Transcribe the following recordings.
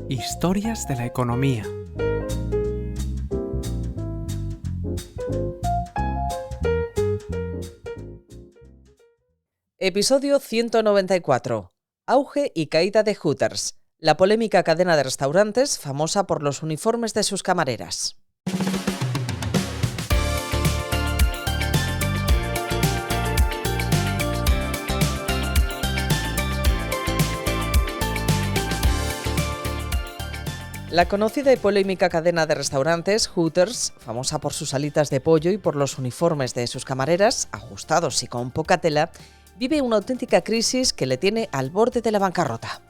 Historias de la economía. Episodio 194. Auge y caída de Hooters, la polémica cadena de restaurantes famosa por los uniformes de sus camareras. La conocida y polémica cadena de restaurantes Hooters, famosa por sus alitas de pollo y por los uniformes de sus camareras, ajustados y con poca tela, vive una auténtica crisis que le tiene al borde de la bancarrota.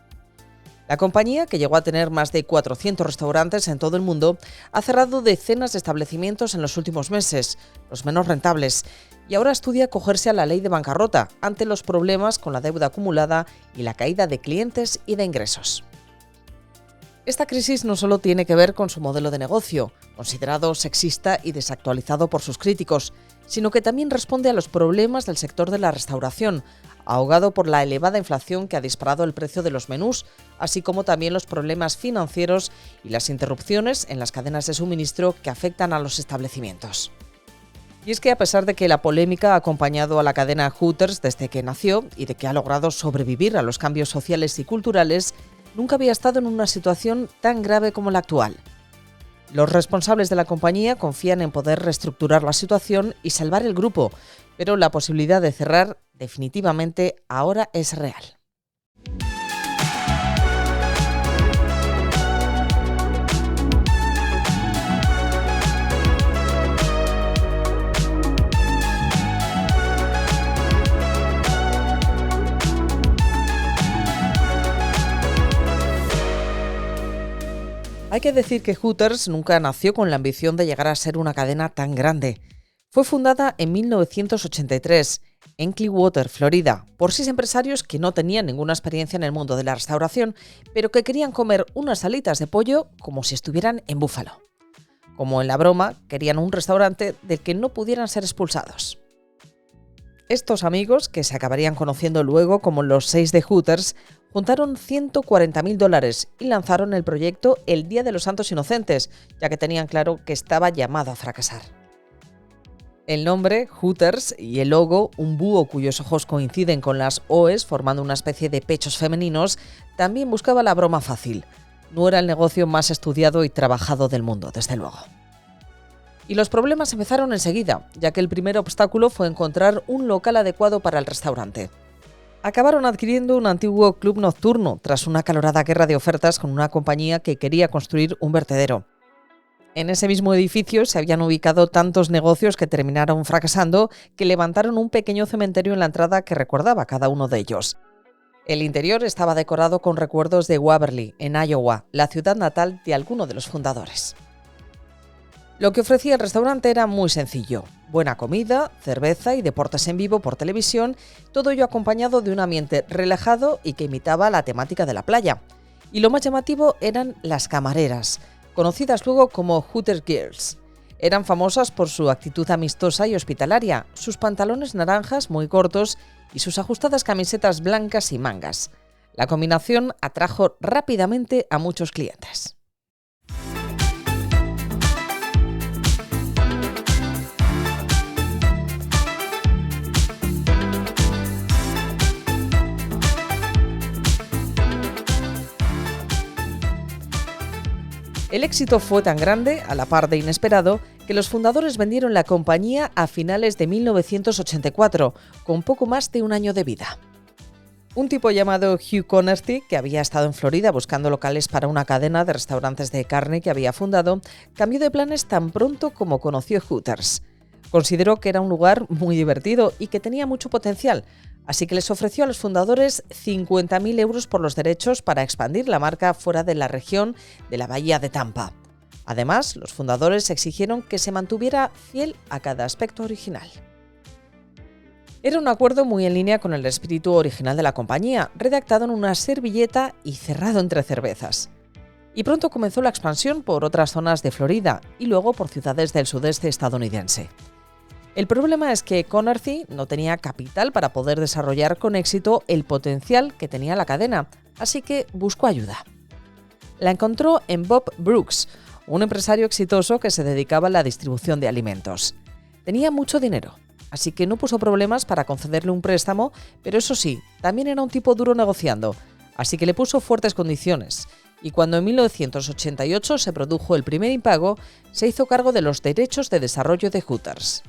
La compañía, que llegó a tener más de 400 restaurantes en todo el mundo, ha cerrado decenas de establecimientos en los últimos meses, los menos rentables, y ahora estudia acogerse a la ley de bancarrota ante los problemas con la deuda acumulada y la caída de clientes y de ingresos. Esta crisis no solo tiene que ver con su modelo de negocio, considerado sexista y desactualizado por sus críticos, sino que también responde a los problemas del sector de la restauración, ahogado por la elevada inflación que ha disparado el precio de los menús, así como también los problemas financieros y las interrupciones en las cadenas de suministro que afectan a los establecimientos. Y es que a pesar de que la polémica ha acompañado a la cadena Hooters desde que nació y de que ha logrado sobrevivir a los cambios sociales y culturales, nunca había estado en una situación tan grave como la actual. Los responsables de la compañía confían en poder reestructurar la situación y salvar el grupo, pero la posibilidad de cerrar definitivamente ahora es real. Hay que decir que Hooters nunca nació con la ambición de llegar a ser una cadena tan grande. Fue fundada en 1983 en Clearwater, Florida, por 6 empresarios que no tenían ninguna experiencia en el mundo de la restauración, pero que querían comer unas alitas de pollo como si estuvieran en Buffalo. Como en la broma, querían un restaurante del que no pudieran ser expulsados. Estos amigos, que se acabarían conociendo luego como los 6 de Hooters, juntaron $140,000 y lanzaron el proyecto el Día de los Santos Inocentes, ya que tenían claro que estaba llamado a fracasar. El nombre, Hooters, y el logo, un búho cuyos ojos coinciden con las OEs formando una especie de pechos femeninos, también buscaba la broma fácil. No era el negocio más estudiado y trabajado del mundo, desde luego. Y los problemas empezaron enseguida, ya que el primer obstáculo fue encontrar un local adecuado para el restaurante. Acabaron adquiriendo un antiguo club nocturno tras una acalorada guerra de ofertas con una compañía que quería construir un vertedero. En ese mismo edificio se habían ubicado tantos negocios que terminaron fracasando que levantaron un pequeño cementerio en la entrada que recordaba a cada uno de ellos. El interior estaba decorado con recuerdos de Waverly, en Iowa, la ciudad natal de alguno de los fundadores. Lo que ofrecía el restaurante era muy sencillo: buena comida, cerveza y deportes en vivo por televisión, todo ello acompañado de un ambiente relajado y que imitaba la temática de la playa. Y lo más llamativo eran las camareras, conocidas luego como Hooters Girls. Eran famosas por su actitud amistosa y hospitalaria, sus pantalones naranjas muy cortos y sus ajustadas camisetas blancas y mangas. La combinación atrajo rápidamente a muchos clientes. El éxito fue tan grande, a la par de inesperado, que los fundadores vendieron la compañía a finales de 1984, con poco más de un año de vida. Un tipo llamado Hugh Connerty, que había estado en Florida buscando locales para una cadena de restaurantes de carne que había fundado, cambió de planes tan pronto como conoció Hooters. Consideró que era un lugar muy divertido y que tenía mucho potencial, así que les ofreció a los fundadores 50.000 euros por los derechos para expandir la marca fuera de la región de la Bahía de Tampa. Además, los fundadores exigieron que se mantuviera fiel a cada aspecto original. Era un acuerdo muy en línea con el espíritu original de la compañía, redactado en una servilleta y cerrado entre cervezas. Y pronto comenzó la expansión por otras zonas de Florida y luego por ciudades del sudeste estadounidense. El problema es que Conerty no tenía capital para poder desarrollar con éxito el potencial que tenía la cadena, así que buscó ayuda. La encontró en Bob Brooks, un empresario exitoso que se dedicaba a la distribución de alimentos. Tenía mucho dinero, así que no puso problemas para concederle un préstamo, pero eso sí, también era un tipo duro negociando, así que le puso fuertes condiciones. Y cuando en 1988 se produjo el primer impago, se hizo cargo de los derechos de desarrollo de Hooters.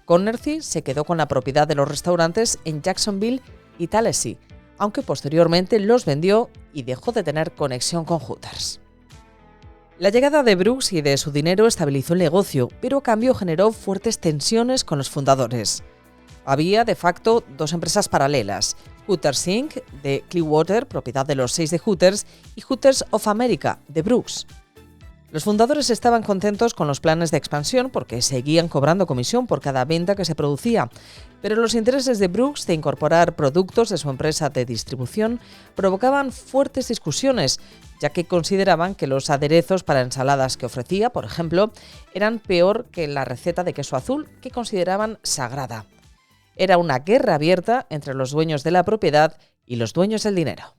Conerty se quedó con la propiedad de los restaurantes en Jacksonville y Tallahassee, aunque posteriormente los vendió y dejó de tener conexión con Hooters. La llegada de Brooks y de su dinero estabilizó el negocio, pero a cambio generó fuertes tensiones con los fundadores. Había, de facto, dos empresas paralelas, Hooters Inc., de Clearwater, propiedad de los 6 de Hooters, y Hooters of America, de Brooks. Los fundadores estaban contentos con los planes de expansión porque seguían cobrando comisión por cada venta que se producía, pero los intereses de Brooks de incorporar productos de su empresa de distribución provocaban fuertes discusiones, ya que consideraban que los aderezos para ensaladas que ofrecía, por ejemplo, eran peor que la receta de queso azul que consideraban sagrada. Era una guerra abierta entre los dueños de la propiedad y los dueños del dinero.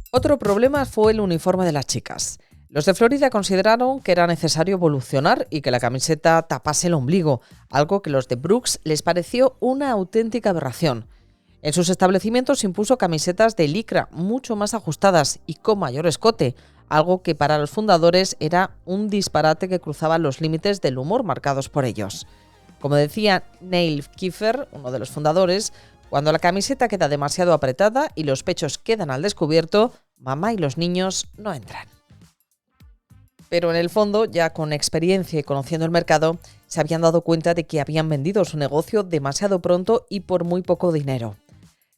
Otro problema fue el uniforme de las chicas. Los de Florida consideraron que era necesario evolucionar y que la camiseta tapase el ombligo, algo que los de Brooks les pareció una auténtica aberración. En sus establecimientos impuso camisetas de licra mucho más ajustadas y con mayor escote, algo que para los fundadores era un disparate que cruzaba los límites del humor marcados por ellos. Como decía Neil Kiefer, uno de los fundadores, cuando la camiseta queda demasiado apretada y los pechos quedan al descubierto, mamá y los niños no entran. Pero en el fondo, ya con experiencia y conociendo el mercado, se habían dado cuenta de que habían vendido su negocio demasiado pronto y por muy poco dinero.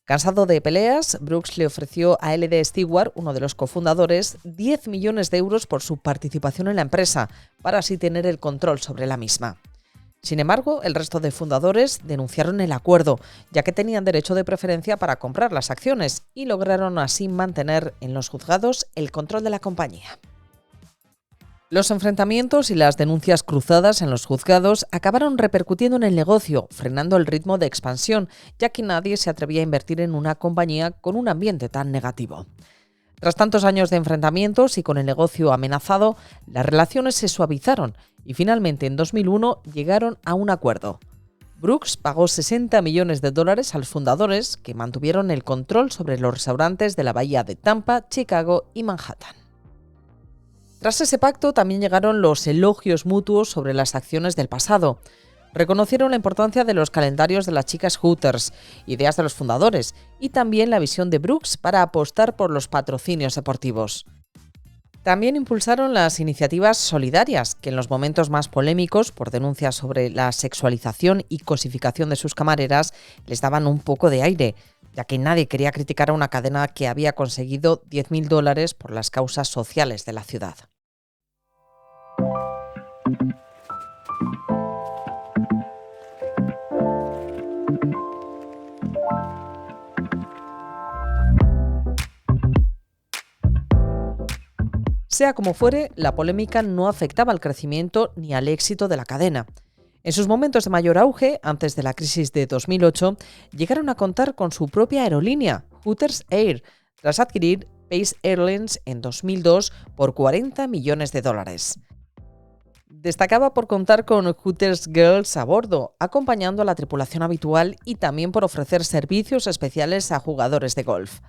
Cansado de peleas, Brooks le ofreció a L.D. Stewart, uno de los cofundadores, 10 millones de euros por su participación en la empresa, para así tener el control sobre la misma. Sin embargo, el resto de fundadores denunciaron el acuerdo, ya que tenían derecho de preferencia para comprar las acciones y lograron así mantener en los juzgados el control de la compañía. Los enfrentamientos y las denuncias cruzadas en los juzgados acabaron repercutiendo en el negocio, frenando el ritmo de expansión, ya que nadie se atrevía a invertir en una compañía con un ambiente tan negativo. Tras tantos años de enfrentamientos y con el negocio amenazado, las relaciones se suavizaron y finalmente en 2001 llegaron a un acuerdo. Brooks pagó $60 millones a los fundadores, que mantuvieron el control sobre los restaurantes de la bahía de Tampa, Chicago y Manhattan. Tras ese pacto también llegaron los elogios mutuos sobre las acciones del pasado. Reconocieron la importancia de los calendarios de las chicas Hooters, ideas de los fundadores, y también la visión de Brooks para apostar por los patrocinios deportivos. También impulsaron las iniciativas solidarias, que en los momentos más polémicos por denuncias sobre la sexualización y cosificación de sus camareras les daban un poco de aire, ya que nadie quería criticar a una cadena que había conseguido $10.000 por las causas sociales de la ciudad. Sea como fuere, la polémica no afectaba al crecimiento ni al éxito de la cadena. En sus momentos de mayor auge, antes de la crisis de 2008, llegaron a contar con su propia aerolínea, Hooters Air, tras adquirir Pace Airlines en 2002 por $40 millones. Destacaba por contar con Hooters Girls a bordo, acompañando a la tripulación habitual y también por ofrecer servicios especiales a jugadores de golf.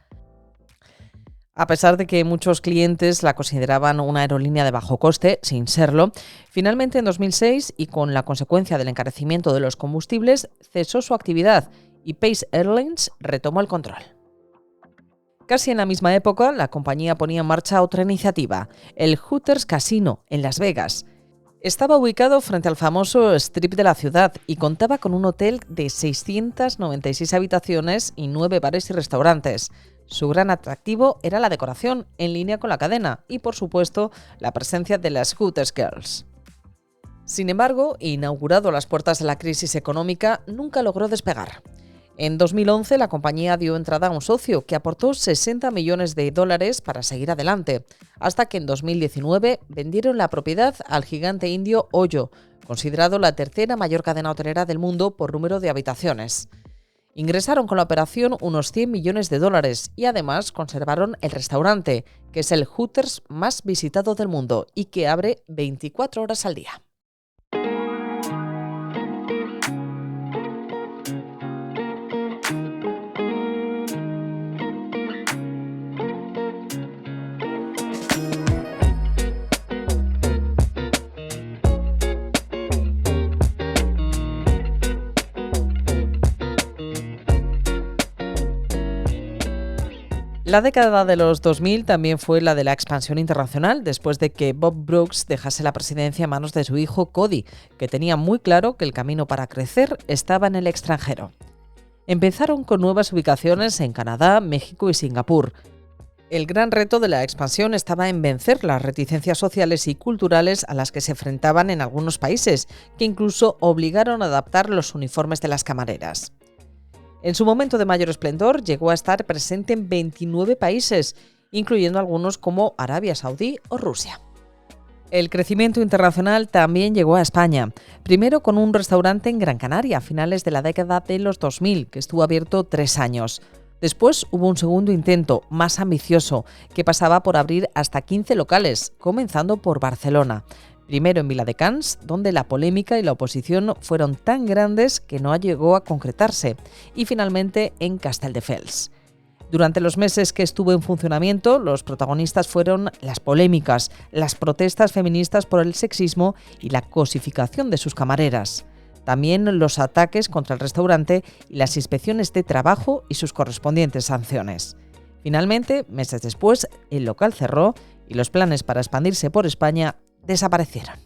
A pesar de que muchos clientes la consideraban una aerolínea de bajo coste, sin serlo, finalmente en 2006, y con la consecuencia del encarecimiento de los combustibles, cesó su actividad y Pace Airlines retomó el control. Casi en la misma época, la compañía ponía en marcha otra iniciativa, el Hooters Casino, en Las Vegas. Estaba ubicado frente al famoso Strip de la ciudad y contaba con un hotel de 696 habitaciones y 9 bares y restaurantes. Su gran atractivo era la decoración, en línea con la cadena, y por supuesto, la presencia de las Hooters Girls. Sin embargo, inaugurado a las puertas de la crisis económica, nunca logró despegar. En 2011, la compañía dio entrada a un socio que aportó $60 millones para seguir adelante, hasta que en 2019 vendieron la propiedad al gigante indio Oyo, considerado la tercera mayor cadena hotelera del mundo por número de habitaciones. Ingresaron con la operación unos $100 millones y además conservaron el restaurante, que es el Hooters más visitado del mundo y que abre 24 horas al día. La década de los 2000 también fue la de la expansión internacional, después de que Bob Brooks dejase la presidencia en manos de su hijo Cody, que tenía muy claro que el camino para crecer estaba en el extranjero. Empezaron con nuevas ubicaciones en Canadá, México y Singapur. El gran reto de la expansión estaba en vencer las reticencias sociales y culturales a las que se enfrentaban en algunos países, que incluso obligaron a adaptar los uniformes de las camareras. En su momento de mayor esplendor, llegó a estar presente en 29 países, incluyendo algunos como Arabia Saudí o Rusia. El crecimiento internacional también llegó a España, primero con un restaurante en Gran Canaria a finales de la década de los 2000, que estuvo abierto 3 años. Después hubo un segundo intento, más ambicioso, que pasaba por abrir hasta 15 locales, comenzando por Barcelona. Primero en Viladecans, donde la polémica y la oposición fueron tan grandes que no llegó a concretarse, y finalmente en Castelldefels. Durante los meses que estuvo en funcionamiento, los protagonistas fueron las polémicas, las protestas feministas por el sexismo y la cosificación de sus camareras. También los ataques contra el restaurante y las inspecciones de trabajo y sus correspondientes sanciones. Finalmente, meses después, el local cerró y los planes para expandirse por España desaparecieron.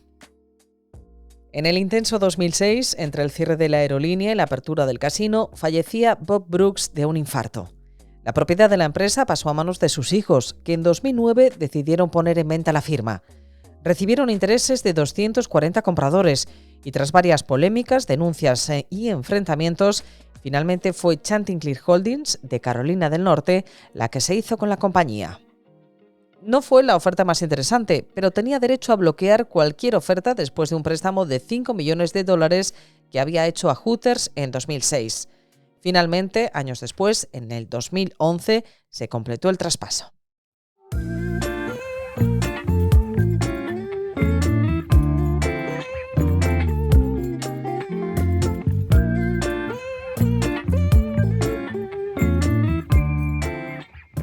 En el intenso 2006, entre el cierre de la aerolínea y la apertura del casino, fallecía Bob Brooks de un infarto. La propiedad de la empresa pasó a manos de sus hijos, que en 2009 decidieron poner en venta la firma. Recibieron intereses de 240 compradores y tras varias polémicas, denuncias y enfrentamientos, finalmente fue Chanticleer Holdings, de Carolina del Norte, la que se hizo con la compañía. No fue la oferta más interesante, pero tenía derecho a bloquear cualquier oferta después de un préstamo de $5 millones que había hecho a Hooters en 2006. Finalmente, años después, en el 2011, se completó el traspaso.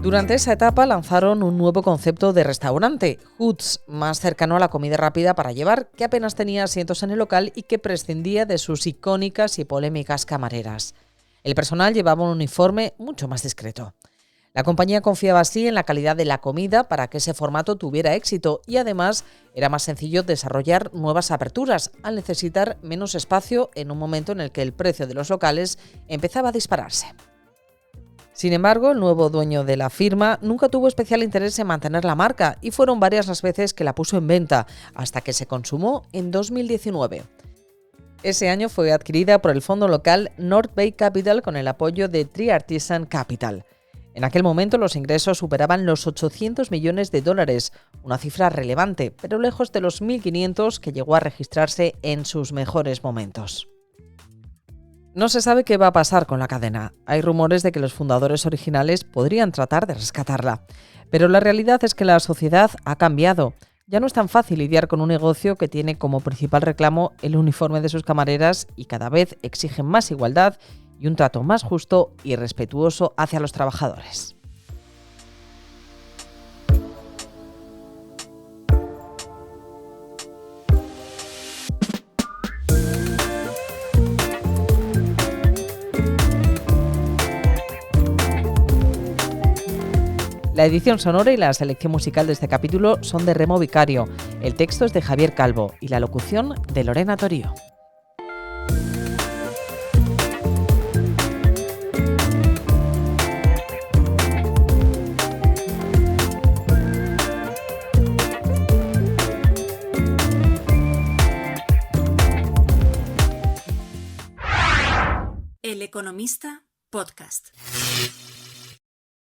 Durante esa etapa lanzaron un nuevo concepto de restaurante, Hoots, más cercano a la comida rápida para llevar, que apenas tenía asientos en el local y que prescindía de sus icónicas y polémicas camareras. El personal llevaba un uniforme mucho más discreto. La compañía confiaba así en la calidad de la comida para que ese formato tuviera éxito y además era más sencillo desarrollar nuevas aperturas al necesitar menos espacio en un momento en el que el precio de los locales empezaba a dispararse. Sin embargo, el nuevo dueño de la firma nunca tuvo especial interés en mantener la marca y fueron varias las veces que la puso en venta, hasta que se consumó en 2019. Ese año fue adquirida por el fondo local North Bay Capital con el apoyo de Triartisan Capital. En aquel momento los ingresos superaban los $800 millones, una cifra relevante, pero lejos de los 1.500 que llegó a registrarse en sus mejores momentos. No se sabe qué va a pasar con la cadena. Hay rumores de que los fundadores originales podrían tratar de rescatarla. Pero la realidad es que la sociedad ha cambiado. Ya no es tan fácil lidiar con un negocio que tiene como principal reclamo el uniforme de sus camareras y cada vez exigen más igualdad y un trato más justo y respetuoso hacia los trabajadores. La edición sonora y la selección musical de este capítulo son de Remo Vicario, el texto es de Javier Calvo y la locución de Lorena Torío. Economista Podcast.